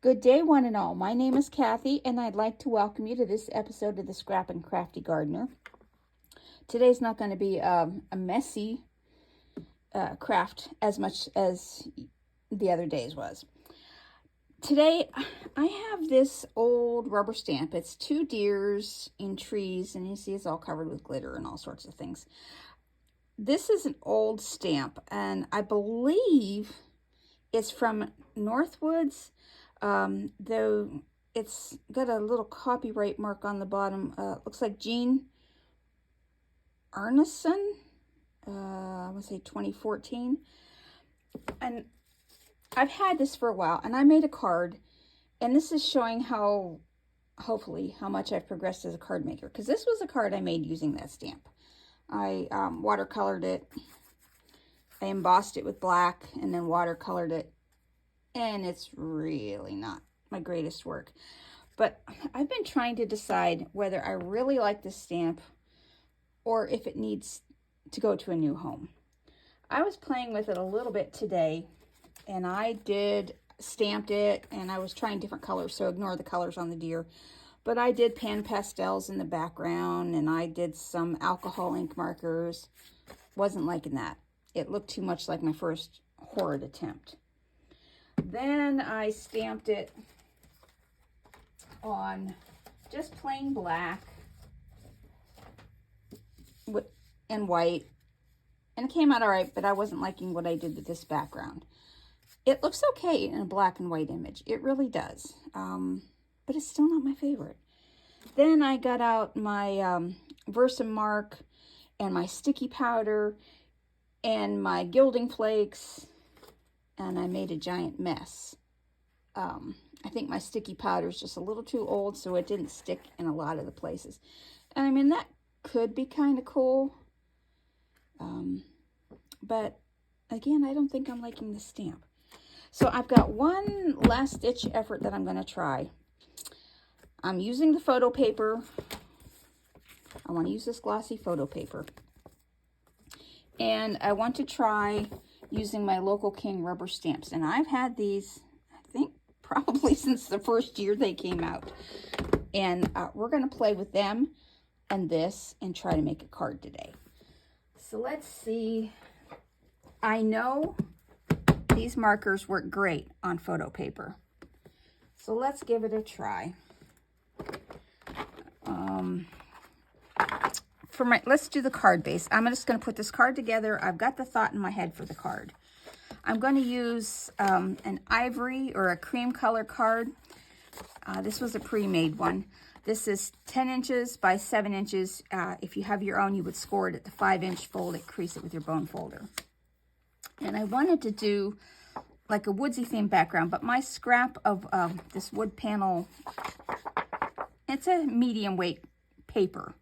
Good day, one and all. My name is Kathy, and I'd like to welcome you to this episode of the Scrap and Crafty Gardener. Today's not going to be a messy craft as much as the other days was. Today, I have this old rubber stamp. It's two deers in trees, and you see it's all covered with glitter and all sorts of things. This is an old stamp, and I believe it's from Northwoods. Though it's got a little copyright mark on the bottom. Looks like Jean Arenson. I want to say 2014. And I've had this for a while, and I made a card, and this is showing how, hopefully, how much I've progressed as a card maker, because this was a card I made using that stamp. I watercolored it, I embossed it with black, and then watercolored it, and it's really not my greatest work. But I've been trying to decide whether I really like this stamp or if it needs to go to a new home. I was playing with it a little bit today, and I stamped it, and I was trying different colors, so ignore the colors on the deer. But I did pan pastels in the background, and I did some alcohol ink markers. Wasn't liking that. It looked too much like my first horrid attempt. Then I stamped it on just plain black and white, and it came out all right, but I wasn't liking what I did with this background. It looks okay in a black and white image. It really does, but it's still not my favorite. Then I got out my Versamark and my sticky powder and my gilding flakes, and I made a giant mess. I think my sticky powder is just a little too old, so it didn't stick in a lot of the places. And I mean, that could be kind of cool. But again, I don't think I'm liking the stamp. So I've got one last ditch effort that I'm going to try. I'm using the photo paper. I want to use this glossy photo paper. And I want to try using my Local King rubber stamps. And I've had these, I think, probably since the first year they came out. And we're going to play with them and this and try to make a card today. So let's see. I know these markers work great on photo paper. So let's give it a try. Let's do the card base. I'm just going to put this card together. I've got the thought in my head for the card. I'm going to use an ivory or a cream color card. This was a pre-made one. This is 10 inches by 7 inches. If you have your own, you would score it at the 5-inch fold it, crease it with your bone folder. And I wanted to do like a woodsy theme background, but my scrap of this wood panel, it's a medium weight paper.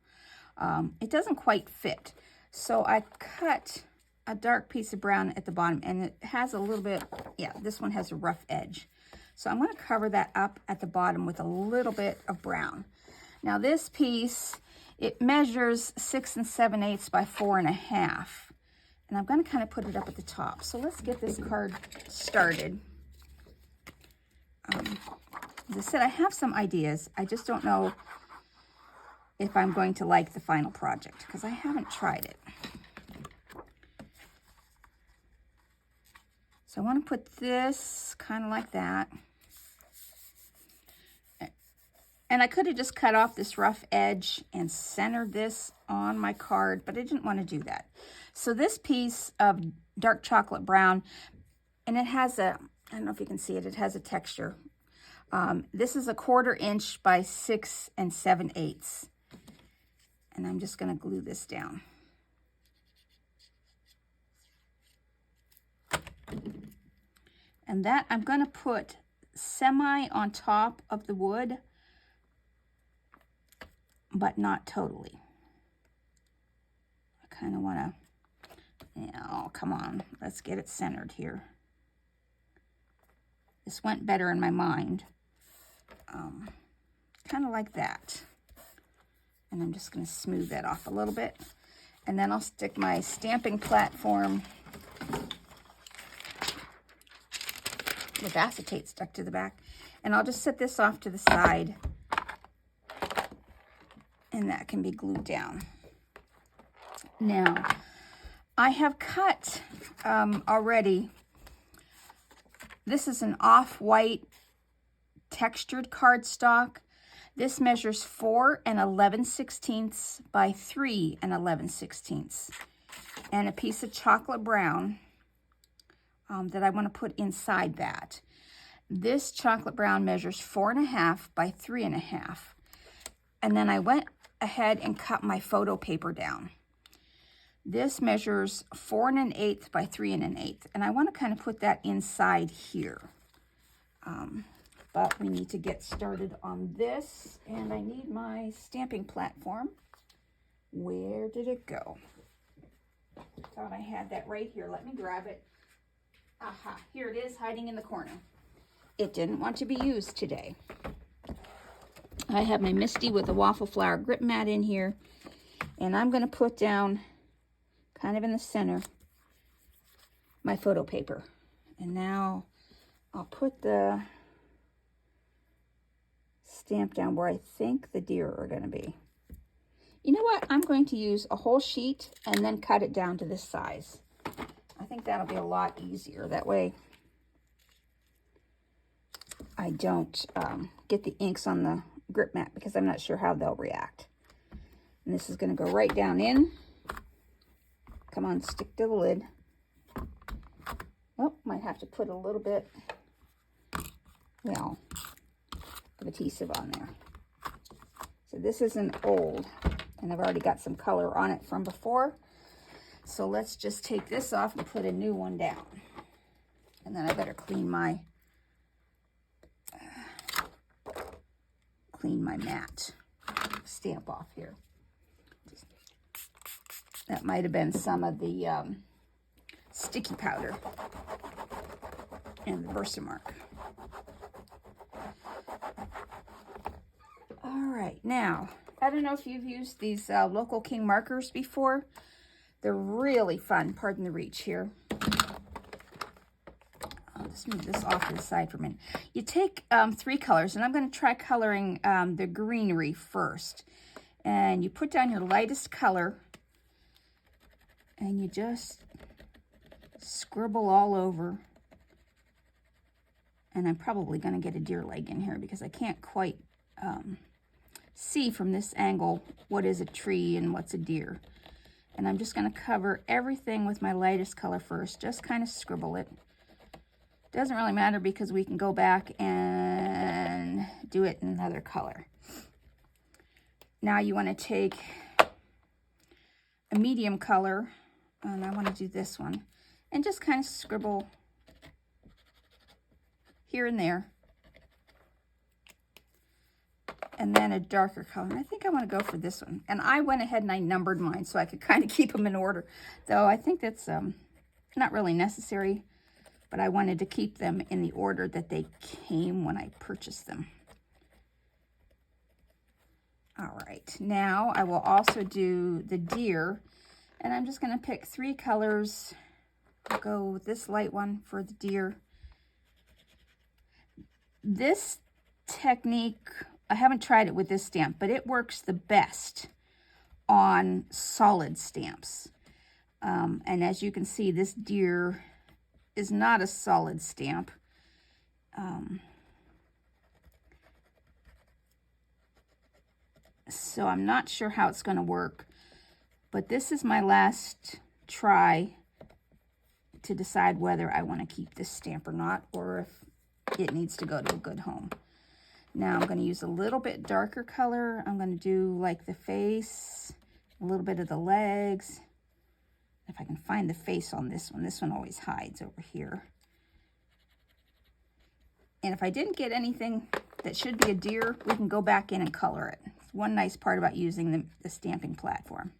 It doesn't quite fit. So I cut a dark piece of brown at the bottom, and it has a little bit, yeah, this one has a rough edge. So I'm going to cover that up at the bottom with a little bit of brown. Now this piece, it measures 6 7/8 by 4 1/2. And I'm going to kind of put it up at the top. So let's get this card started. As I said, I have some ideas. I just don't know if I'm going to like the final project because I haven't tried it. So I want to put this kind of like that. And I could have just cut off this rough edge and centered this on my card, but I didn't want to do that. So this piece of dark chocolate brown, and it has a, I don't know if you can see it, it has a texture. This is a 1/4 inch by 6 7/8. And I'm just going to glue this down. And that I'm going to put semi on top of the wood, but not totally. I kind of want to, oh, come on, let's get it centered here. This went better in my mind. Kind of like that. And I'm just going to smooth that off a little bit. And then I'll stick my stamping platform with acetate stuck to the back. And I'll just set this off to the side, and that can be glued down. Now, I have cut already. This is an off-white textured cardstock. This measures 4 11/16 by 3 11/16, and a piece of chocolate brown that I want to put inside that. This chocolate brown measures 4 1/2 by 3 1/2, and then I went ahead and cut my photo paper down. This measures 4 1/8 by 3 1/8, and I want to kind of put that inside here. But we need to get started on this, and I need my stamping platform. Where did it go? Thought I had that right here. Let me grab it. Aha, here it is, hiding in the corner. It didn't want to be used today. I have my Misty with a waffle flower grip mat in here, and I'm going to put down, kind of in the center, my photo paper. And now I'll put the stamp down where I think the deer are going to be. You know what? I'm going to use a whole sheet and then cut it down to this size. I think that'll be a lot easier. That way I don't get the inks on the grip mat, because I'm not sure how they'll react. And this is going to go right down in. Come on, stick to the lid. Oh, might have to put a little bit, well, of adhesive on there. So this is an old, and I've already got some color on it from before. So let's just take this off and put a new one down. And then I better clean my mat. Stamp off here. That might have been some of the sticky powder and the Versamark. All right, now, I don't know if you've used these Local King markers before. They're really fun. Pardon the reach here. I'll just move this off to the side for a minute. You take 3 colors, and I'm going to try coloring the greenery first. And you put down your lightest color, and you just scribble all over. And I'm probably going to get a deer leg in here because I can't quite see from this angle what is a tree and what's a deer. And I'm just going to cover everything with my lightest color first. Just kind of scribble it. Doesn't really matter because we can go back and do it in another color. Now you want to take a medium color, and I want to do this one, and just kind of scribble here and there. And then a darker color. And I think I want to go for this one. And I went ahead and I numbered mine so I could kind of keep them in order. Though I think that's not really necessary, but I wanted to keep them in the order that they came when I purchased them. All right, now I will also do the deer, and I'm just going to pick 3 colors. I'll go with this light one for the deer. This technique, I haven't tried it with this stamp, but it works the best on solid stamps. And as you can see, this deer is not a solid stamp. So I'm not sure how it's going to work, but this is my last try to decide whether I want to keep this stamp or not, or if it needs to go to a good home. Now I'm going to use a little bit darker color. I'm going to do like the face, a little bit of the legs. If I can find the face on this one always hides over here. And if I didn't get anything that should be a deer, we can go back in and color it. It's one nice part about using the stamping platform.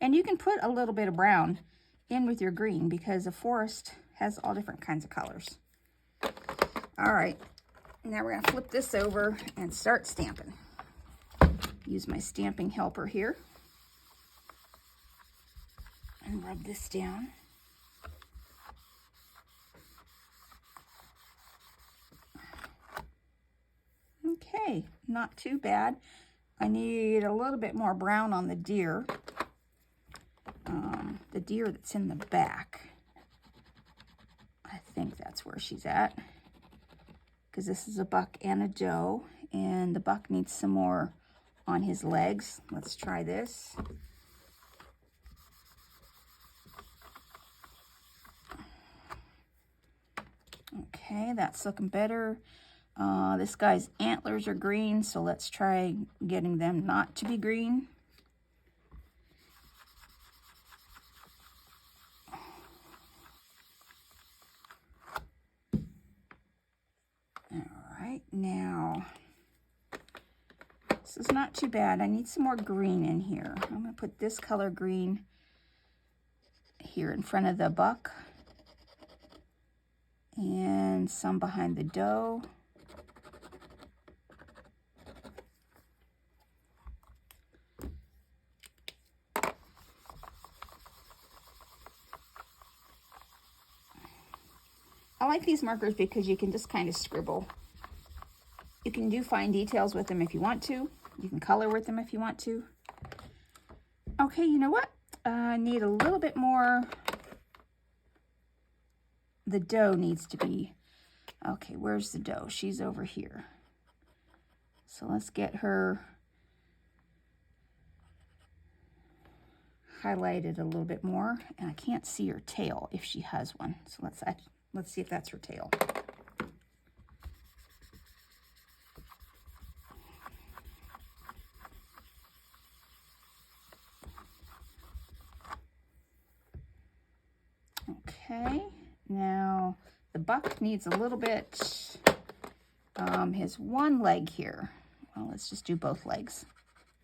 And you can put a little bit of brown in with your green because a forest has all different kinds of colors. All right, now we're going to flip this over and start stamping. Use my stamping helper here and rub this down. Okay, not too bad. I need a little bit more brown on the deer. The deer that's in the back. I think that's where she's at. Because this is a buck and a doe. And the buck needs some more on his legs. Let's try this. Okay, that's looking better. This guy's antlers are green, so let's try getting them not to be green. All right, now, this is not too bad. I need some more green in here. I'm going to put this color green here in front of the buck and some behind the doe. I like these markers because you can just kind of scribble. You can do fine details with them if you want to. You can color with them if you want to. Okay, you know what? I need a little bit more. The doe needs to be, okay, where's the doe? She's over here. So let's get her highlighted a little bit more. And I can't see her tail if she has one. So let's see if that's her tail. Okay, now the buck needs a little bit, his one leg here. Well, let's just do both legs.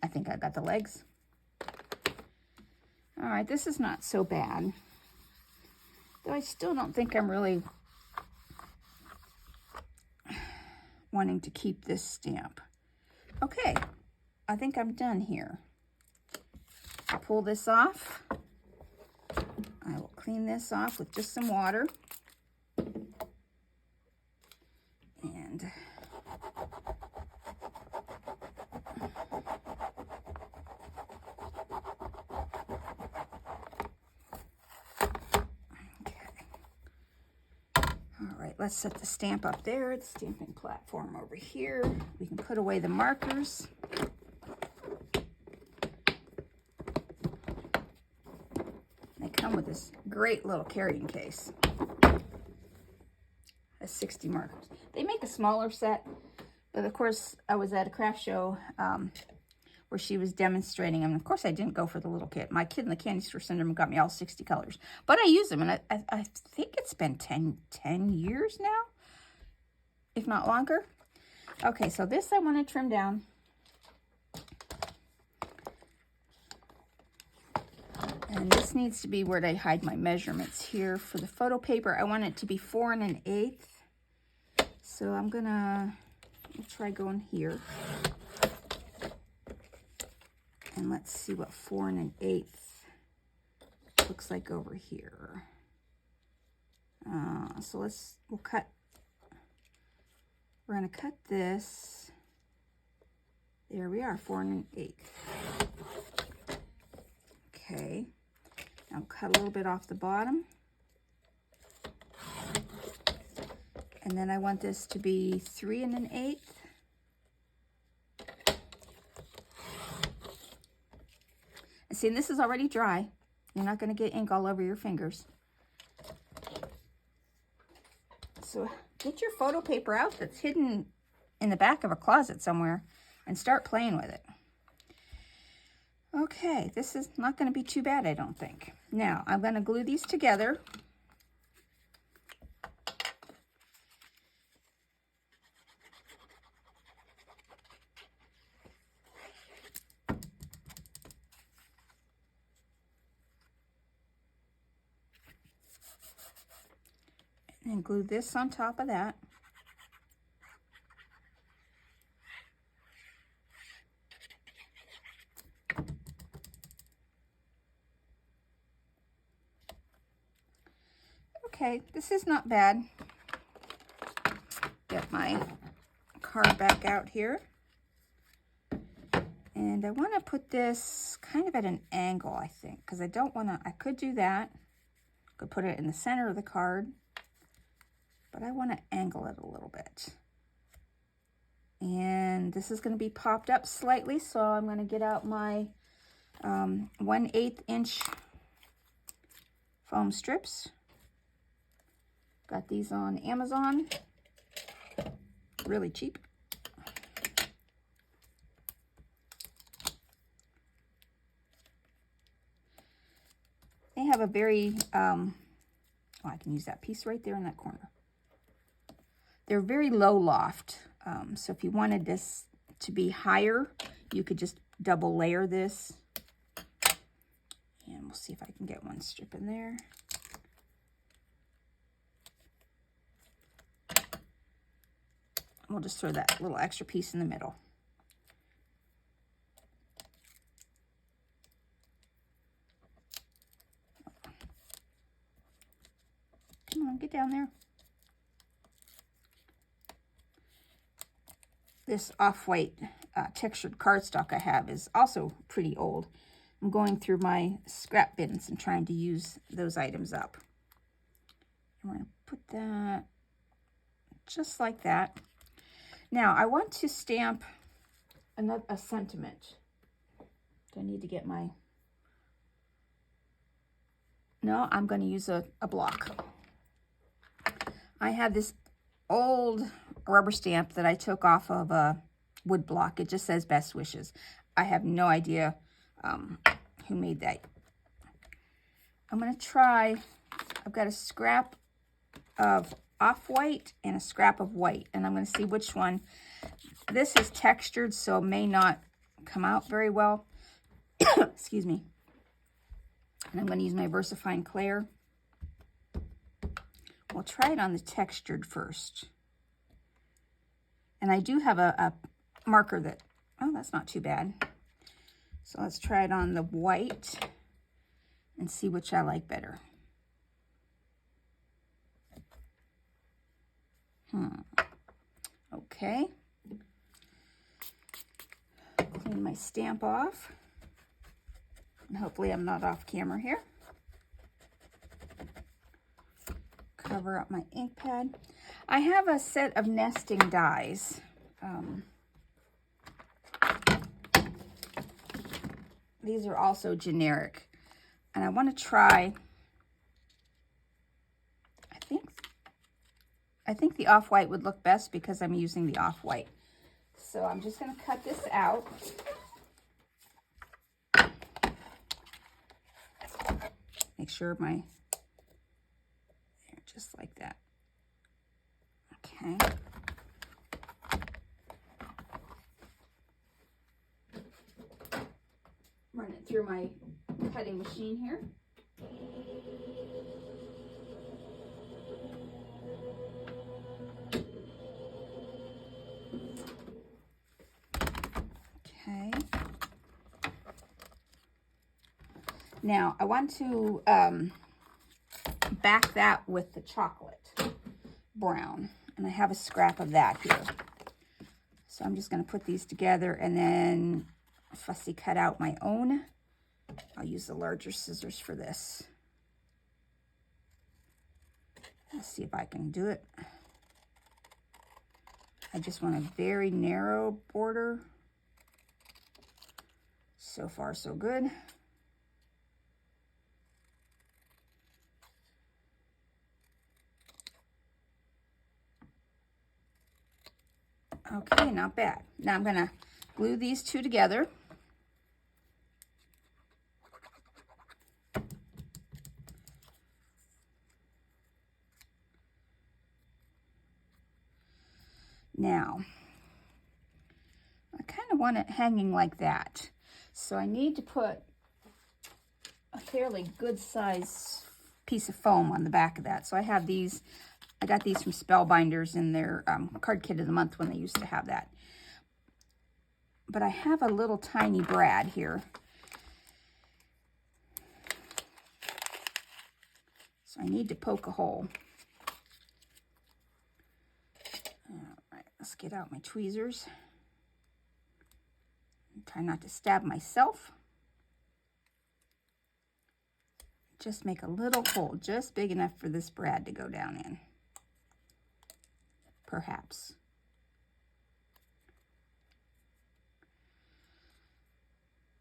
I think I got the legs. All right, this is not so bad. Though I still don't think I'm really wanting to keep this stamp. Okay, I think I'm done here. I'll pull this off. I will clean this off with just some water. And let's set the stamp up there, the stamping platform over here. We can put away the markers. They come with this great little carrying case. Has 60 markers. They make a smaller set, but of course I was at a craft show where she was demonstrating them. Of course I didn't go for the little kit. My kid in the candy store syndrome got me all 60 colors. But I use them, and I think it's been 10 years now, if not longer. Okay, so this I want to trim down. And this needs to be where I hide my measurements here. For the photo paper, I want it to be 4 1/8. So I'm gonna try going here. And let's see what 4 1/8 looks like over here. So we're gonna cut this. There we are, 4 1/8. Okay, now cut a little bit off the bottom. And then I want this to be 3 1/8. And see, this is already dry. You're not going to get ink all over your fingers. So get your photo paper out that's hidden in the back of a closet somewhere and start playing with it. Okay, this is not going to be too bad, I don't think. Now, I'm going to glue these together. And glue this on top of that. Okay, this is not bad. Get my card back out here. And I want to put this kind of at an angle, I think, because I don't want to, I could do that. Could put it in the center of the card, but I want to angle it a little bit. And this is going to be popped up slightly, so I'm going to get out my 1/8 inch foam strips. Got these on Amazon, really cheap. They have a very, oh, I can use that piece right there in that corner. They're very low loft, so if you wanted this to be higher, you could just double layer this. And we'll see if I can get one strip in there. We'll just throw that little extra piece in the middle. Come on, get down there. This off-white textured cardstock I have is also pretty old. I'm going through my scrap bins and trying to use those items up. I'm going to put that just like that. Now, I want to stamp a sentiment. Do I need to get my... No, I'm going to use a block. I have this old rubber stamp that I took off of a wood block. It just says best wishes. I have no idea who made that. I'm going to try, I've got a scrap of off-white and a scrap of white, and I'm going to see which one. This is textured, so it may not come out very well. Excuse me. And I'm going to use my VersaFine Clair. We'll try it on the textured first. And I do have a marker that, oh, that's not too bad. So let's try it on the white and see which I like better. Okay. Clean my stamp off. And hopefully I'm not off camera here. Cover up my ink pad. I have a set of nesting dies. These are also generic. And I want to try, I think the off-white would look best because I'm using the off-white. So I'm just going to cut this out. Make sure my, just like that. Okay. Run it through my cutting machine here. Okay. Now I want to back that with the chocolate brown, and I have a scrap of that here. So I'm just going to put these together and then fussy cut out my own. I'll use the larger scissors for this. Let's see if I can do it. I just want a very narrow border. So far, so good. Okay, not bad. Now I'm going to glue these two together. Now, I kind of want it hanging like that. So I need to put a fairly good size piece of foam on the back of that. So I have these, I got these from Spellbinders in their card kit of the month when they used to have that. But I have a little tiny brad here. So I need to poke a hole. All right, let's get out my tweezers and Try not to stab myself. Just make a little hole, just big enough for this brad to go down in. Perhaps.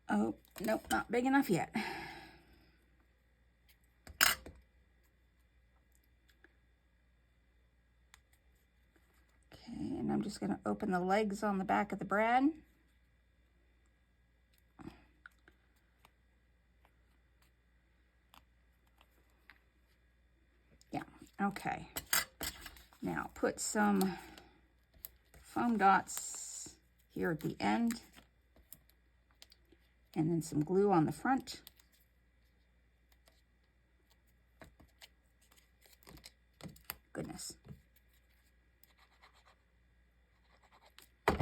Oh, nope, not big enough yet. Okay, and I'm just going to open the legs on the back of the brad. Yeah, okay. Now put some foam dots here at the end. And then some glue on the front. Goodness. I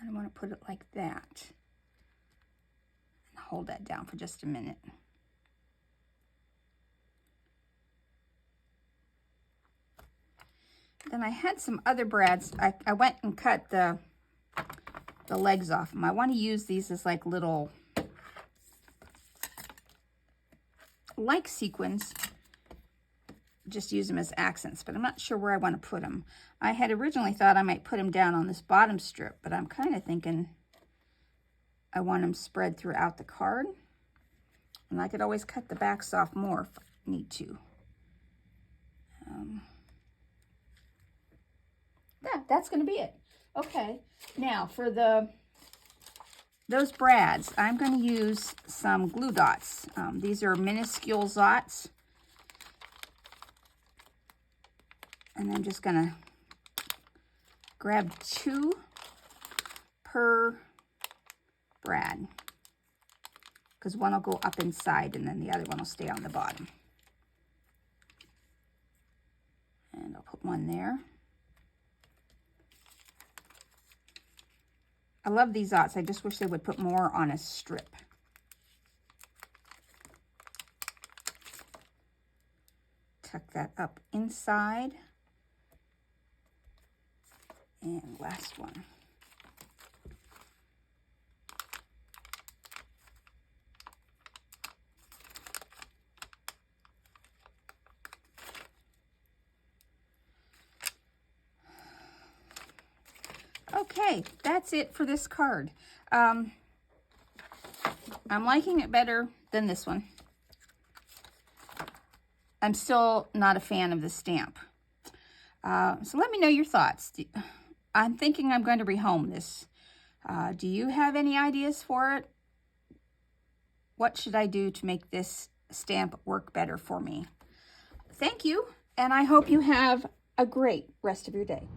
don't want to put it like that. And hold that down for just a minute. Then I had some other brads. I went and cut the legs off them. I want to use these as like little, like sequins, just use them as accents, but I'm not sure where I want to put them. I had originally thought I might put them down on this bottom strip, but I'm kind of thinking I want them spread throughout the card. And I could always cut the backs off more if I need to. Yeah, that's going to be it. Okay, now for those brads, I'm going to use some glue dots. These are miniscule Zots. And I'm just going to grab 2 per brad, because one will go up inside and then the other one will stay on the bottom. And I'll put one there. I love these Zots. I just wish they would put more on a strip. Tuck that up inside. And last one. Okay, that's it for this card. I'm liking it better than this one. I'm still not a fan of the stamp. So let me know your thoughts. I'm thinking I'm going to rehome this. Do you have any ideas for it? What should I do to make this stamp work better for me? Thank you, and I hope you have a great rest of your day.